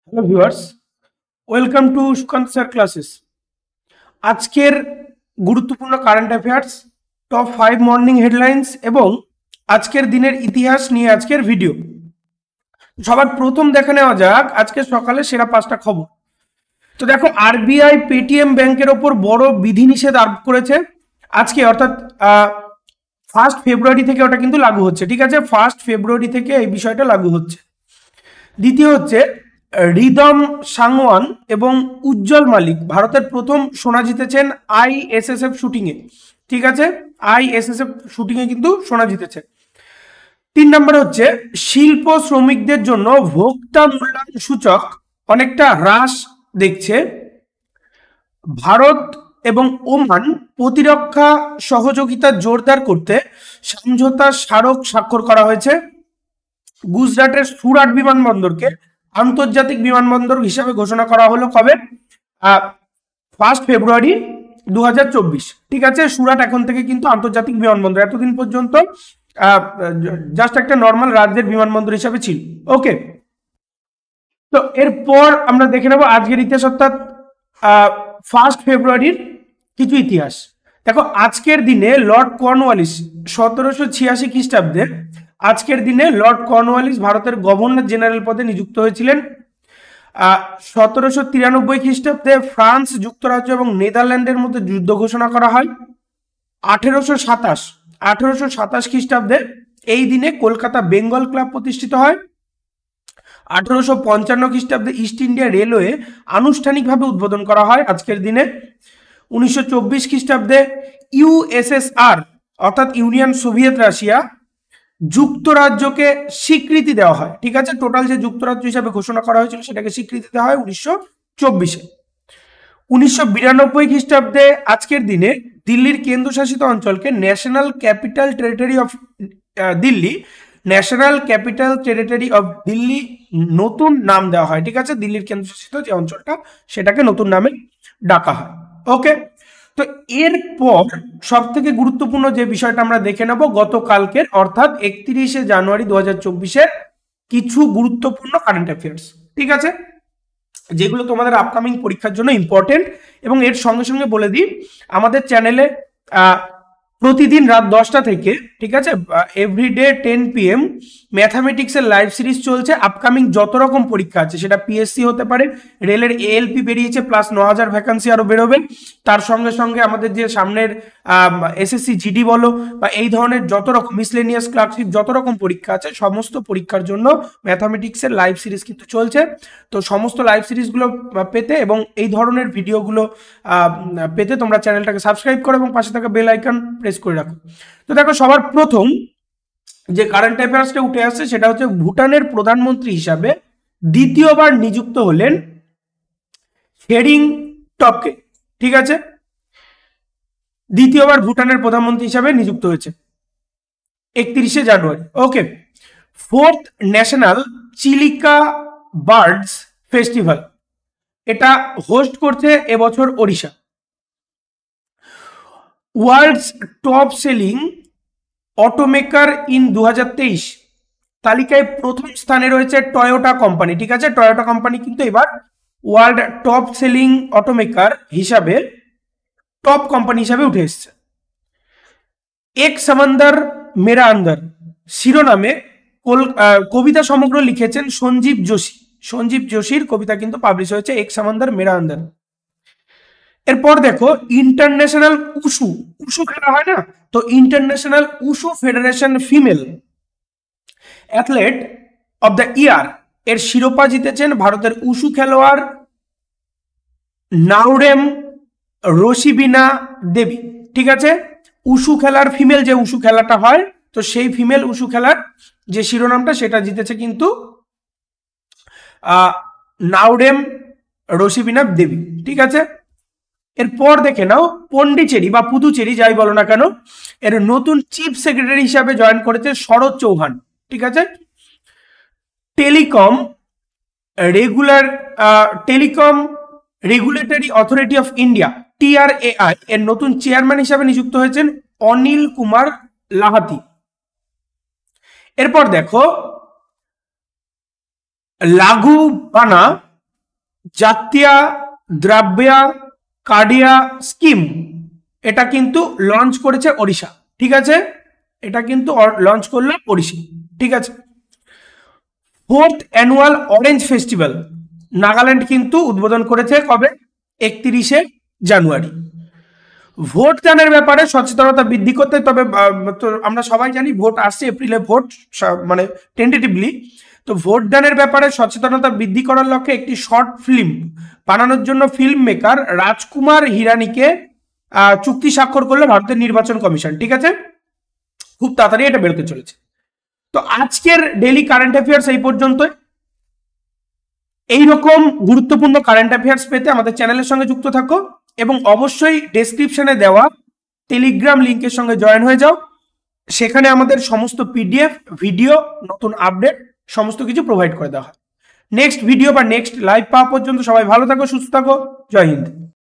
Hello viewers, welcome to Sukanta sir classes. আজকের গুরুত্বপূর্ণ current affairs, top 5 morning headlines এবং আজকের দিনের ইতিহাস নিয়ে আজকের ভিডিও। সবার প্রথম দেখে নেওয়া যাক আজকে সকালে সেরা 5টা খবর। তো দেখো, আরবিআই পেটিএম ব্যাংকের ওপর বড় বিধিনিষেধ আরোপ করেছে আজকে, অর্থাৎ 1 ফেব্রুয়ারি থেকে ওটা কিন্তু লাগু হচ্ছে। ঠিক আছে, 1 ফেব্রুয়ারি থেকে এই বিষয়টা লাগু হচ্ছে। দ্বিতীয় হচ্ছে, রিদম সাংওয়ান এবং উজ্জ্বল মালিক ভারতের প্রথম সোনা জিতেছেন আইএসএসএফ শুটিংয়ে। ঠিক আছে, আইএসএসএফ শুটিংয়ে কিন্তু সোনা জিতেছে। 3 নম্বর হচ্ছে, শিল্প শ্রমিকদের জন্য ভোক্তা মূল্যায়ন সূচক অনেকটা হ্রাস দেখছে। ভারত এবং ওমান প্রতিরক্ষা সহযোগিতা জোরদার করতে সমঝোতা স্মারক স্বাক্ষর করা হয়েছে। গুজরাটের সুরাট বিমানবন্দরকে আন্তর্জাতিক বিমানবন্দর হিসাবে ঘোষণা করা হলো কবে? 1 ফেব্রুয়ারি 2024। ঠিক আছে, সুরাট এখন থেকে কিন্তু আন্তর্জাতিক বিমানবন্দর, এতদিন পর্যন্ত জাস্ট একটা নর্মাল রাজ্যের বিমানবন্দর হিসাবে ছিল। ওকে, তো এরপর আমরা দেখে নেব আজকের ইতিহাস, অর্থাৎ 1 ফেব্রুয়ারির কিছু ইতিহাস। দেখো, আজকের দিনে লর্ড কর্নওয়ালিস 1786 খ্রিস্টাব্দে আজকের দিনে লর্ড কর্নওয়ালিস ভারতের গভর্নর জেনারেল পদে নিযুক্ত হয়েছিলেন। 1793 খ্রিস্টাব্দে ফ্রান্স, যুক্তরাজ্য এবং নেদারল্যান্ডের মধ্যে যুদ্ধ ঘোষণা করা হয়। 1827 খ্রিস্টাব্দে এই দিনে কলকাতা বেঙ্গল ক্লাব প্রতিষ্ঠিত হয়। 1855 খ্রিস্টাব্দে ইস্ট ইন্ডিয়া রেলওয়ে আনুষ্ঠানিকভাবে উদ্বোধন করা হয় আজকের দিনে। 1924 খ্রিস্টাব্দে ইউএসএসআর অর্থাৎ ইউনিয়ন সোভিয়েত রাশিয়া যুক্তরাজ্যকে স্বীকৃতি দেওয়া হয়। ঠিক আছে, টোটাল যে যুক্তরাজ্য হিসাবে ঘোষণা করা হয়েছিল সেটাকে স্বীকৃতি দেওয়া হয় 1924-এ। 1992 খ্রিস্টাব্দে আজকের দিনে দিল্লির কেন্দ্রশাসিত অঞ্চলকে national capital territory of Delhi নতুন নাম দেওয়া হয়। ঠিক আছে, দিল্লির কেন্দ্রশাসিত যে অঞ্চলটা সেটাকে নতুন নামে ডাকা হয়। ওকে, তো এরপর সব থেকে গুরুত্বপূর্ণ যে বিষয়টা আমরা দেখে নেব গতকালকের, অর্থাৎ 31শে জানুয়ারি 2024-এর কিছু গুরুত্বপূর্ণ কারেন্ট অ্যাফেয়ার্স। ঠিক আছে, যেগুলো তোমাদের আপকামিং পরীক্ষার জন্য ইম্পর্টেন্ট। এবং এর সঙ্গে সঙ্গে বলে দিই, আমাদের চ্যানেলে প্রতিদিন রাত 10টা থেকে, ঠিক আছে, এভরিডে 10 PM ম্যাথামেটিক্সের লাইভ সিরিজ চলছে। আপকামিং যত রকম পরীক্ষা আছে, সেটা পিএসসি হতে পারে, রেলের এএলপি বেরিয়েছে, প্লাস 9000 ভ্যাকান্সি আরও বেরোবে। তার সঙ্গে সঙ্গে আমাদের যে সামনের এসএসসি জিডি বলো বা এই ধরনের যত রকম মিসলেনিয়াস ক্লার্কশিপ যত রকম পরীক্ষা আছে, সমস্ত পরীক্ষার জন্য ম্যাথামেটিক্সের লাইভ সিরিজ কিন্তু চলছে। তো সমস্ত লাইভ সিরিজগুলো পেতে এবং এই ধরনের ভিডিওগুলো পেতে তোমরা চ্যানেলটাকে সাবস্ক্রাইব করো এবং পাশে থাকা বেল আইকন প্রেস করে রাখো। তো দেখো, সবার প্রথম যে কারেন্ট অ্যাফেয়ার্সটা উঠে আসছে সেটা হচ্ছে, ভুটানের প্রধানমন্ত্রী হিসাবে দ্বিতীয়বার নিযুক্ত হলেন শেরিং টপকে। ঠিক আছে, দ্বিতীয়বার ভুটানের প্রধানমন্ত্রী হিসাবে নিযুক্ত হয়েছে 31শে জানুয়ারি। Okay, 4th national Chilika birds festival, এটা হোস্ট করছে এবছর Odisha. World's top selling automaker in 2023 তালিকায় প্রথম স্থানে রয়েছে টয়োটা কোম্পানি। ঠিক আছে, টয়োটা কোম্পানি কিন্তু এবার ওয়ার্ল্ড টপ সেলিং অটোমেকার হিসাবে টপ কোম্পানি হিসাবে উঠে এসছে। এক সমন্দর মেরা আন্দর শিরোনামে কবিতা সমগ্র লিখেছেন সঞ্জীব যোশী। সঞ্জীব যোশীর কবিতা কিন্তু পাবলিশ হয়েছে এক সমন্দর মেরা আন্দর। এরপর দেখো, ইন্টারন্যাশনাল উশু খেলা হয় না, তো international wushu federation female athlete of the year এর শিরোপা জিতেছেন ভারতের উশু খেলোয়াড় নাওরেম রশিবিনা দেবী। ঠিক আছে, উশু খেলার ফিমেল যে উশু খেলাটা হয়, তো সেই ফিমেল উশু খেলার যে শিরোনামটা সেটা জিতেছে কিন্তু নাওরেম রশিবিনা দেবী। ঠিক আছে, এরপর দেখে নাও, পন্ডিচেরি বা পুদুচেরি যাই বলো না কেন, এর নতুন চিফ সেক্রেটারি হিসাবে জয়েন করেছে শরৎ চৌহান। ঠিক আছে, telecom regulatory authority of India TRAI এর নতুন চেয়ারম্যান হিসাবে নিযুক্ত হয়েছেন অনিল কুমার লাহাতি। এরপর দেখো, লাগু বানা জাতীয় দ্রব্য কার্ডিয়া স্কিম, এটা কিন্তু লঞ্চ করেছে ওড়িশা। ঠিক আছে, এটা কিন্তু লঞ্চ করলো ওড়িশা। ঠিক আছে। 4th annual orange festival Nagaland কিন্তু উদ্বোধন করেছে কবে? 31শে জানুয়ারি। ভোট দানের ব্যাপারে সচেতনতা বৃদ্ধি করতে, তবে আমরা সবাই জানি ভোট আসছে, এপ্রিলে ভোট, মানে টেন্টেটিভলি। তো ভোট দানের ব্যাপারে সচেতনতা বৃদ্ধি করার লক্ষ্যে একটি শর্ট ফিল্ম বানানোর জন্য ফিল্ম মেকার রাজকুমার হিরানিকে চুক্তি স্বাক্ষর করলো ভারতের নির্বাচন কমিশন। ঠিক আছে, খুব তাড়াতাড়ি এটা বেরোতে চলেছে। তো আজকের ডেইলি কারেন্ট অ্যাফেয়ার্স এই পর্যন্তই। এইরকম গুরুত্বপূর্ণ কারেন্ট অ্যাফেয়ার্স পেতে আমাদের চ্যানেলের সঙ্গে যুক্ত থাকো এবং অবশ্যই ডেসক্রিপশনে দেওয়া টেলিগ্রাম লিঙ্কের সঙ্গে জয়েন হয়ে যাও। সেখানে আমাদের সমস্ত পিডিএফ, ভিডিও, নতুন আপডেট সমস্ত কিছু প্রোভাইড করে দেওয়া হয়। নেক্সট ভিডিও বা নেক্সট লাইভ পাওয়া পর্যন্ত সবাই ভালো থাকো, সুস্থ থাকো। জয় হিন্দ।